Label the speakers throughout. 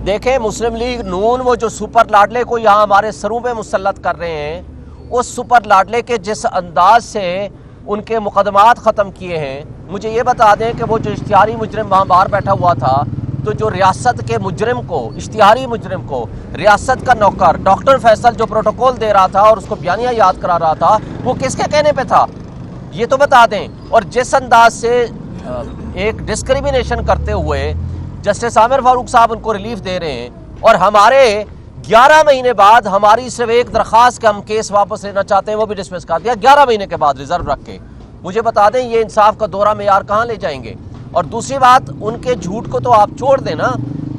Speaker 1: دیکھیں مسلم لیگ نون وہ جو سپر لاڈلے کو یہاں ہمارے سروں پہ مسلط کر رہے ہیں، اس سپر لاڈلے کے جس انداز سے ان کے مقدمات ختم کیے ہیں، مجھے یہ بتا دیں کہ وہ جو اشتہاری مجرم وہاں باہر بیٹھا ہوا تھا، تو جو ریاست کے مجرم کو، اشتہاری مجرم کو ریاست کا نوکر ڈاکٹر فیصل جو پروٹوکول دے رہا تھا اور اس کو بیانیہ یاد کرا رہا تھا، وہ کس کے کہنے پہ تھا یہ تو بتا دیں۔ اور جس انداز سے ایک ڈسکریمنیشن کرتے ہوئے جسٹس عامر فاروق صاحب ان کو ریلیف دے رہے ہیں، اور ہمارے 11 مہینے بعد ہماری صرف ایک درخواست کہ ہم کیس واپس لینا چاہتے ہیں وہ بھی ڈسمس کر دیا 11 مہینے کے بعد ریزرو رکھ کے۔ مجھے بتا دیں یہ انصاف کا دورہ معیار کہاں لے جائیں گے؟ اور دوسری بات، ان کے جھوٹ کو تو آپ چھوڑ دیں نا،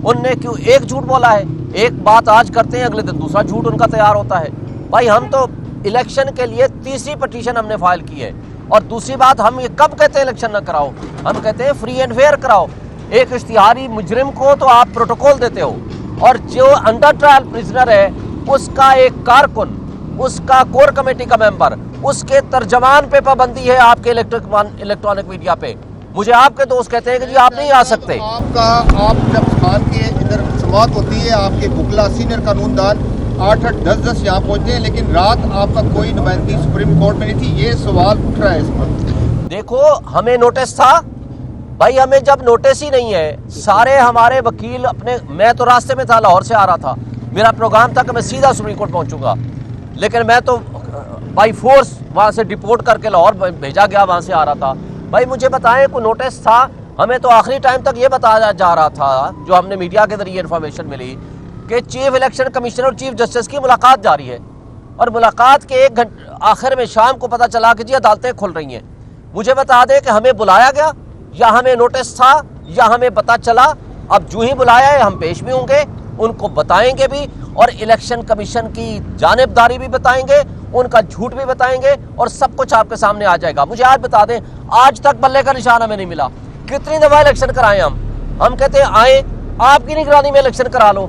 Speaker 1: ان نے کیوں ایک جھوٹ بولا ہے؟ ایک بات آج کرتے ہیں اگلے دن دوسرا جھوٹ ان کا تیار ہوتا ہے۔ بھائی ہم تو الیکشن کے لیے تیسری پٹیشن ہم نے فائل کی ہے، اور دوسری بات ہم یہ کب کہتے ہیں الیکشن نہ کراؤ؟ ہم کہتے ہیں فری اینڈ فیئر کراؤ۔ ایک اشتہاری مجرم کو تو آپ پروٹوکول دیتے ہو، اور جو انڈر ٹرائل پریزنر ہے اس کا ایک کارکن، اس کا کور کمیٹی کا ممبر، اس کے ترجمان پہ پابندی ہے آپ کے الیکٹرانک میڈیا پہ۔ مجھے آپ کے دوست کہتے ہیں کہ جی آپ نہیں آ سکتے۔
Speaker 2: آپ جب خان کے ادھر سماعت ہوتی ہے، آپ کے بکلا سینئر قانون دان 8-8 10-10 یہاں پہنچتے ہیں، لیکن رات آپ کا کوئی نمائندگی سپریم کورٹ میں نہیں تھی، یہ سوال اٹھ رہا ہے اس پر۔
Speaker 1: دیکھو ہمیں نوٹس تھا بھائی، ہمیں جب نوٹس ہی نہیں ہے، سارے ہمارے وکیل میں تو راستے میں تھا، لاہور سے آ رہا تھا، میرا پروگرام تھا کہ میں سیدھا سپریم کورٹ پہنچوں گا، لیکن میں تو بائی فورس وہاں سے ڈپورٹ کر کے لاہور بھیجا گیا، وہاں سے آ رہا تھا۔ بھائی مجھے بتائیں کوئی نوٹس تھا؟ ہمیں تو آخری ٹائم تک یہ بتایا جا رہا تھا، جو ہم نے میڈیا کے ذریعے انفارمیشن ملی، کہ چیف الیکشن کمشنر اور چیف جسٹس کی ملاقات جاری ہے، اور ملاقات کے 1 گھنٹے آخر میں شام کو پتہ چلا کہ جی عدالتیں کھل رہی ہیں۔ مجھے بتا دیں کہ ہمیں بلایا گیا یا ہمیں نوٹس تھا یا ہمیں پتہ چلا؟ اب جو ہی بلایا ہے ہم پیش بھی ہوں گے، ان کو بتائیں گے بھی، اور الیکشن کمیشن کی جانبداری بھی بتائیں گے، ان کا جھوٹ بھی بتائیں گے، اور سب کچھ آپ کے سامنے آ جائے گا۔ مجھے آج بتا دیں، آج تک بلے کا نشان ہمیں نہیں ملا۔ کتنی دفعہ الیکشن کرائیں ہم کہتے ہیں آئیں آپ کی نگرانی میں الیکشن کرا لو۔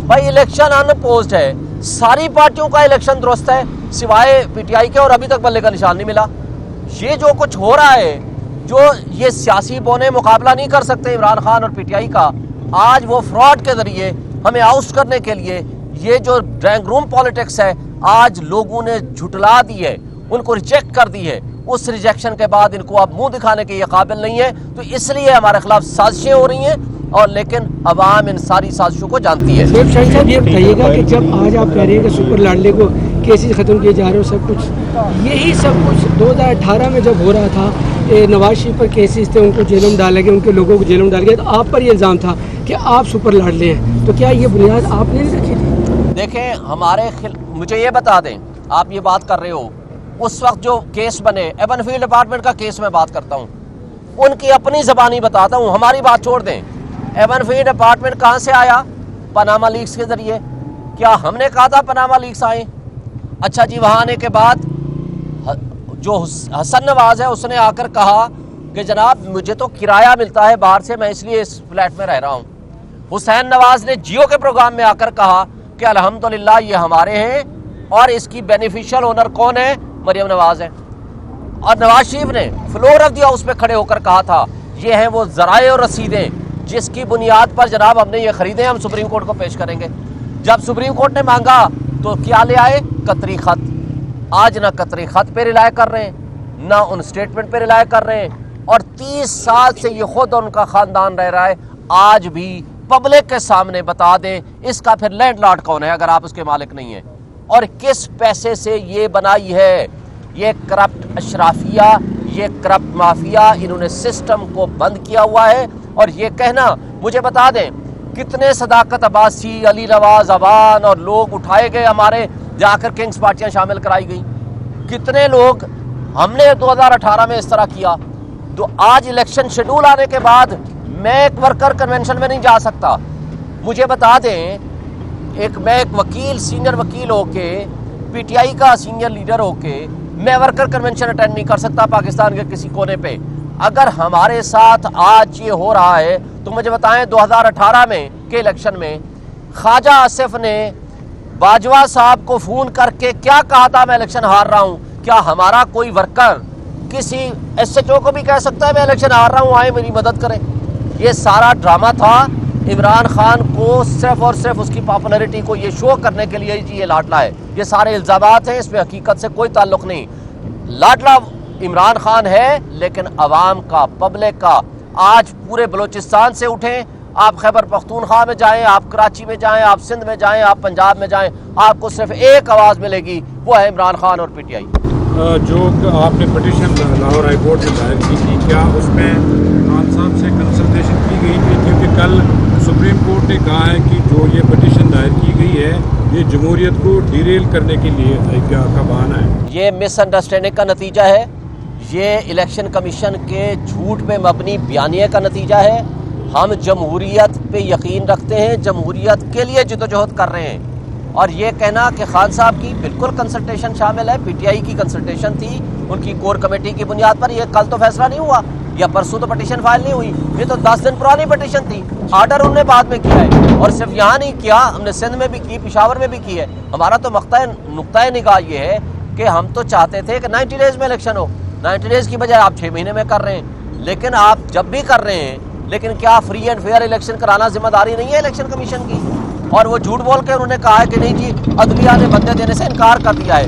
Speaker 1: بھائی الیکشن ان اپوزڈ ہے، ساری پارٹیوں کا الیکشن درست ہے سوائے پی ٹی آئی کے، اور ابھی تک بلے کا نشان نہیں ملا۔ یہ جو کچھ ہو رہا ہے، جو یہ سیاسی بونے مقابلہ نہیں کر سکتے عمران خان اور پی ٹی آئی کا، آج وہ فراڈ کے ذریعے ہمیں آؤٹ کرنے کے لیے یہ جو ڈرائنگ روم پالیٹکس ہے، آج لوگوں نے جھٹلا دی ہے، ان کو ریجیکٹ کر دی ہے۔ اس ریجیکشن کے بعد ان کو اب منہ دکھانے کے یہ قابل نہیں ہے، تو اس لیے ہمارے خلاف سازشیں ہو رہی ہیں، اور لیکن عوام ان ساری سازشوں کو جانتی ہے۔
Speaker 3: شیخ شاہین صاحب یہ بتائیے گا کہ جب آج آپ کہہ رہے ہیں کہ سپر لاڈلے کو کیسز ختم کیے جا رہے ہو، سب کچھ یہی سب کچھ 2018 میں جب ہو رہا تھا، نواز شریف پر کیسز تھے، ان کو جیلوں میں ڈالا گیا، ان کے لوگوں کو جیلوں میں ڈالا گیا، تو آپ پر یہ الزام تھا کہ آپ سپر لاڈلے ہیں، تو کیا یہ بنیاد آپ نے نہیں رکھی تھی؟
Speaker 1: دیکھیں مجھے یہ بتا دیں، آپ یہ بات کر رہے ہو، اس وقت جو کیس بنے ایون فیلڈ ڈپارٹمنٹ کا کیس میں بات کرتا ہوں، ان کی اپنی زبانی بتاتا ہوں، ہماری بات چھوڑ دیں۔ ایون فیلڈ ڈپارٹمنٹ کہاں سے آیا؟ پاناما لیکس کے ذریعے۔ کیا ہم نے کہا تھا پاناما لیکس آئیں؟ اچھا جی، وہاں آنے کے بعد جو حسن نواز ہے اس نے آ کر کہا کہ جناب مجھے تو کرایہ ملتا ہے باہر سے، میں اس لیے اس فلیٹ میں رہ رہا ہوں۔ حسین نواز نے جیو کے پروگرام میں آ کر کہا کہ الحمدللہ یہ ہمارے ہیں، اور اس کی بینیفیشل اونر کون ہے؟ مریم نواز ہے۔ اور نواز شریف نے فلور آف دی ہاؤس پہ کھڑے ہو کر کہا تھا یہ ہیں وہ ذرائع اور رسیدیں جس کی بنیاد پر جناب ہم نے یہ خریدے، ہم سپریم کورٹ کو پیش کریں گے۔ جب سپریم کورٹ نے مانگا تو کیا لے آئے؟ قطری خط۔ آج نہ قطری خط پہ رلائے کر رہے ہیں، نہ ان سٹیٹمنٹ پہ رلائے کر رہے ہیں، اور 30 سال سے یہ خود اور ان کا خاندان رہ رہا ہے۔ آج بھی پبلک کے سامنے بتا دیں اس کا پھر لینڈ لارڈ کون ہے اگر آپ اس کے مالک نہیں ہیں، اور کس پیسے سے یہ بنائی ہے۔ یہ کرپٹ اشرافیہ، یہ کرپٹ مافیا، انہوں نے سسٹم کو بند کیا ہوا ہے۔ اور یہ کہنا، مجھے بتا دیں کتنے صداقت عباسی، علی نواز عوان اور لوگ اٹھائے گئے، ہمارے جا کر کنگز پارٹیاں شامل کرائی گئیں، کتنے لوگ ہم نے 2018 میں اس طرح کیا۔ تو آج الیکشن شیڈول آنے کے بعد میں ایک ورکر کنونشن میں نہیں جا سکتا۔ مجھے بتا دیں میں ایک وکیل، سینئر وکیل ہو کے، پی ٹی آئی کا سینئر لیڈر ہو کے، میں ورکر کنونشن اٹینڈ نہیں کر سکتا پاکستان کے کسی کونے پہ۔ اگر ہمارے ساتھ آج یہ ہو رہا ہے تو مجھے بتائیں 2018 میں کے الیکشن میں خواجہ آصف نے باجوہ صاحب کو فون کر کے کیا کہا تھا میں الیکشن ہار رہا ہوں؟ کیا ہمارا کوئی ورکر کسی ایس ایچ او کو بھی کہہ سکتا ہے میں الیکشن ہار رہا ہوں، آئیں میری مدد کریں؟ یہ سارا ڈرامہ تھا، عمران خان کو صرف اور صرف اس کی پاپولرٹی کو یہ شو کرنے کے لیے یہ لاڈلا ہے. یہ سارے الزامات ہیں, اس میں حقیقت سے کوئی تعلق نہیں. لاڈلا عمران خان ہے لیکن عوام کا, پبلک کا. آج پورے بلوچستان سے اٹھیں, آپ خیبر پختونخوا میں جائیں, آپ کراچی میں جائیں, آپ سندھ میں جائیں, آپ پنجاب میں جائیں, آپ کو صرف ایک آواز ملے گی, وہ ہے عمران خان اور پی ٹی آئی.
Speaker 4: جو آپ نے پٹیشن لاہور ہائی کورٹ میں دائر کی تھی, کیا اس میں خان صاحب سے کنسلٹیشن کی گئی تھی؟ کیونکہ کل سپریم کورٹ نے کہا ہے کہ جو یہ پٹیشن دائر کی گئی ہے یہ جمہوریت کو ڈیریل کرنے کے لیے کا بہانہ ہے.
Speaker 1: یہ مس انڈرسٹینڈنگ کا نتیجہ ہے, یہ الیکشن کمیشن کے جھوٹ پہ مبنی بیانیے کا نتیجہ ہے. ہم جمہوریت پہ یقین رکھتے ہیں, جمہوریت کے لیے جدوجہد کر رہے ہیں, اور یہ کہنا کہ خان صاحب کی بالکل کنسلٹیشن شامل ہے, پی ٹی آئی کی کنسلٹیشن تھی ان کی کور کمیٹی کی بنیاد پر. یہ کل تو فیصلہ نہیں ہوا, یا پرسوں تو پٹیشن فائل نہیں ہوئی, یہ تو 10 دن پرانی پٹیشن تھی. آرڈر انہوں نے بعد میں کیا ہے, اور صرف یہاں نہیں کیا, ہم نے سندھ میں بھی کی, پشاور میں بھی کی ہے. ہمارا تو نقطۂ نگاہ یہ ہے کہ ہم تو چاہتے تھے کہ 90 ڈیز میں الیکشن ہو. 90 ڈیز کی بجائے آپ 6 مہینے میں کر رہے ہیں. لیکن آپ جب بھی کر رہے ہیں, لیکن کیا فری اینڈ فیئر الیکشن کرانا ذمہ داری نہیں ہے الیکشن کمیشن کی؟ اور وہ جھوٹ بول کے انہوں نے کہا ہے کہ نہیں جی عدلیہ نے بندے دینے سے انکار کر دیا ہے.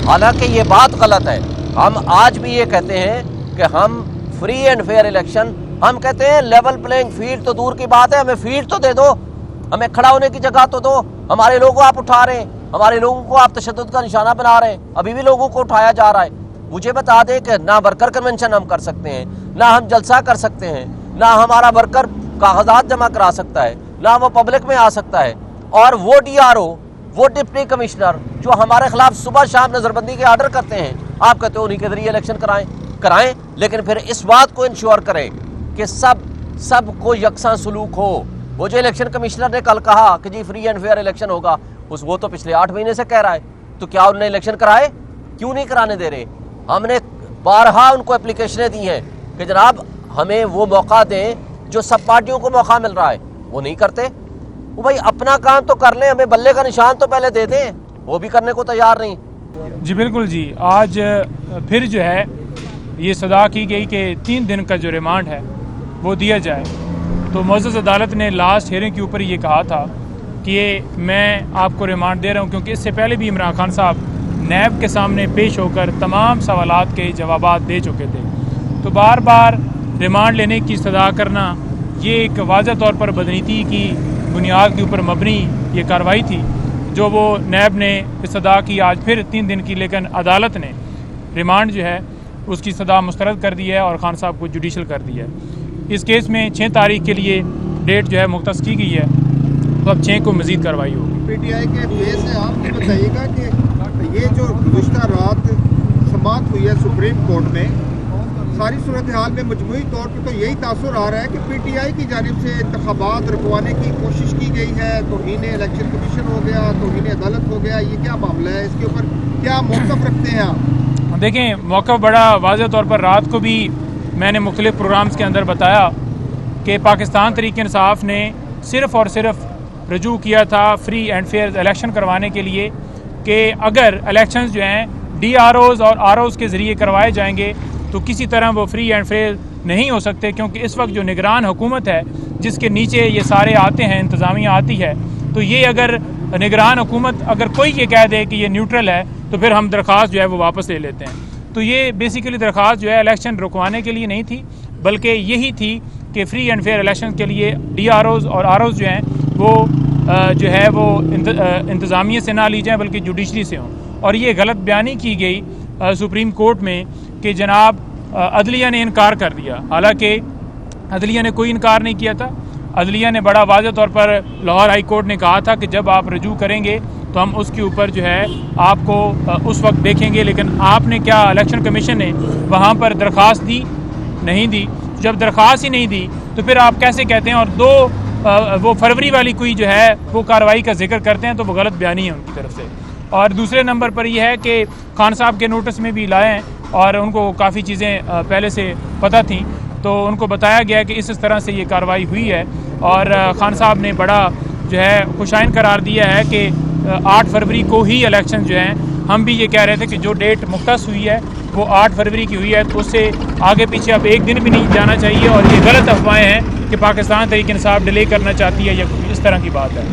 Speaker 1: حالانکہ یہ بات غلط ہے. ہم آج بھی یہ کہتے ہیں کہ ہم فری اینڈ فیئر الیکشن, ہم کہتے ہیں لیول پلینگ فیلڈ تو دور کی بات ہے, ہمیں فیلڈ تو دے دو, ہمیں کھڑا ہونے کی جگہ تو دو. ہمارے لوگوں کو آپ اٹھا رہے ہیں, ہمارے لوگوں کو آپ تشدد کا نشانہ بنا رہے ہیں, ابھی بھی لوگوں کو اٹھایا جا رہا ہے. مجھے بتا دیں کہ نہ ورکر کنونشن ہم کر سکتے ہیں, نہ ہم جلسہ کر سکتے ہیں, نہ ہمارا ورکر کاغذات جمع کرا سکتا ہے, نہ وہ پبلک میں آ سکتا ہے. اور وہ ڈی آر او, وہ ڈپٹی کمشنر جو ہمارے خلاف صبح شام نظر بندی کے آرڈر کرتے ہیں, آپ کہتے ہو انہی کے ذریعے الیکشن کرائیں, لیکن پھر اس بات کو انشور کریں کہ سب کو یکساں سلوک ہو. وہ جو الیکشن کمشنر نے کل کہا کہ جی فری اینڈ فیئر الیکشن ہوگا, وہ تو پچھلے 8 مہینے سے کہہ رہا ہے, تو کیا انہوں نے الیکشن کرائے؟ کیوں نہیں کرانے دے رہے؟ ہم نے بارہا ان کو اپلیکیشنیں دی ہیں کہ جناب ہمیں وہ موقع دیں جو سب پارٹیوں کو موقع مل رہا ہے. وہ نہیں کرتے. وہ بھائی اپنا کام تو کر لیں, ہمیں بلے کا نشان تو پہلے دے دیں, وہ بھی کرنے کو تیار نہیں.
Speaker 5: جی بالکل جی, آج پھر جو ہے یہ صدا کی گئی کہ 3 دن کا جو ریمانڈ ہے وہ دیا جائے. تو معزز عدالت نے لاسٹ ہیئرنگ کے اوپر یہ کہا تھا کہ میں آپ کو ریمانڈ دے رہا ہوں, کیونکہ اس سے پہلے بھی عمران خان صاحب نیب کے سامنے پیش ہو کر تمام سوالات کے جوابات دے چکے تھے. تو بار بار ریمانڈ لینے کی صدا کرنا یہ ایک واضح طور پر بدنیتی کی بنیاد کے اوپر مبنی یہ کارروائی تھی جو وہ نیب نے صدا کی آج پھر 3 دن کی, لیکن عدالت نے ریمانڈ جو ہے اس کی صدا مسترد کر دی ہے اور خان صاحب کو جوڈیشل کر دی ہے. اس کیس میں 6 تاریخ کے لیے ڈیٹ جو ہے مختص کی گئی ہے, تو اب 6 کو مزید کارروائی ہوگی.
Speaker 2: پی ٹی آئی کے فیس سے آپ یہ بتائیے گا کہ یہ جو گزشتہ رات سماعت ہوئی ہے سپریم کورٹ میں, ساری صورتحال میں مجموعی طور پر تو یہی تاثر آ رہا ہے کہ پی ٹی آئی کی جانب سے انتخابات رکوانے کی کوشش کی گئی ہے, توہین الیکشن کمیشن ہو گیا, توہین عدالت ہو گیا. یہ کیا معاملہ ہے, اس کے اوپر کیا موقف رکھتے ہیں آپ؟
Speaker 5: دیکھیں موقف بڑا واضح طور پر رات کو بھی میں نے مختلف پروگرامز کے اندر بتایا کہ پاکستان تحریک انصاف نے صرف اور صرف رجوع کیا تھا فری اینڈ فیئر الیکشن کروانے کے لیے, کہ اگر الیکشنز جو ہیں ڈی آر اوز اور آر اوز کے ذریعے کروائے جائیں گے تو کسی طرح وہ فری اینڈ فیئر نہیں ہو سکتے, کیونکہ اس وقت جو نگران حکومت ہے جس کے نیچے یہ سارے آتے ہیں, انتظامیہ آتی ہے, تو یہ اگر نگران حکومت اگر کوئی یہ کہہ دے کہ یہ نیوٹرل ہے تو پھر ہم درخواست جو ہے وہ واپس لے لیتے ہیں. تو یہ بیسیکلی درخواست جو ہے الیکشن رکوانے کے لیے نہیں تھی, بلکہ یہی تھی کہ فری اینڈ فیئر الیکشن کے لیے ڈی آر اوز اور آر اوز جو ہیں وہ جو ہے وہ انتظامیہ سے نہ لی جائیں بلکہ جوڈیشری سے ہوں. اور یہ غلط بیانی کی گئی سپریم کورٹ میں کہ جناب عدلیہ نے انکار کر دیا, حالانکہ عدلیہ نے کوئی انکار نہیں کیا تھا. عدلیہ نے بڑا واضح طور پر لاہور ہائی کورٹ نے کہا تھا کہ جب آپ رجوع کریں گے تو ہم اس کے اوپر جو ہے آپ کو اس وقت دیکھیں گے, لیکن آپ نے کیا الیکشن کمیشن نے وہاں پر درخواست دی؟ نہیں دی. جب درخواست ہی نہیں دی تو پھر آپ کیسے کہتے ہیں, اور وہ فروری والی کوئی جو ہے وہ کارروائی کا ذکر کرتے ہیں, تو وہ غلط بیانی ہے ان کی طرف سے. اور دوسرے نمبر پر یہ ہے کہ خان صاحب کے نوٹس میں بھی لائے ہیں اور ان کو کافی چیزیں پہلے سے پتہ تھیں, تو ان کو بتایا گیا کہ اس طرح سے یہ کارروائی ہوئی ہے. اور خان صاحب نے بڑا جو ہے خوشائن قرار دیا ہے کہ 8 فروری کو ہی الیکشن جو ہیں, ہم بھی یہ کہہ رہے تھے کہ جو ڈیٹ مختص ہوئی ہے وہ 8 فروری کی ہوئی ہے، تو اس سے آگے پیچھے اب ایک دن بھی نہیں جانا چاہیے، اور یہ غلط افواہیں ہیں کہ پاکستان تحریک انصاف ڈیلے کرنا چاہتی ہے یا اس طرح کی بات ہے۔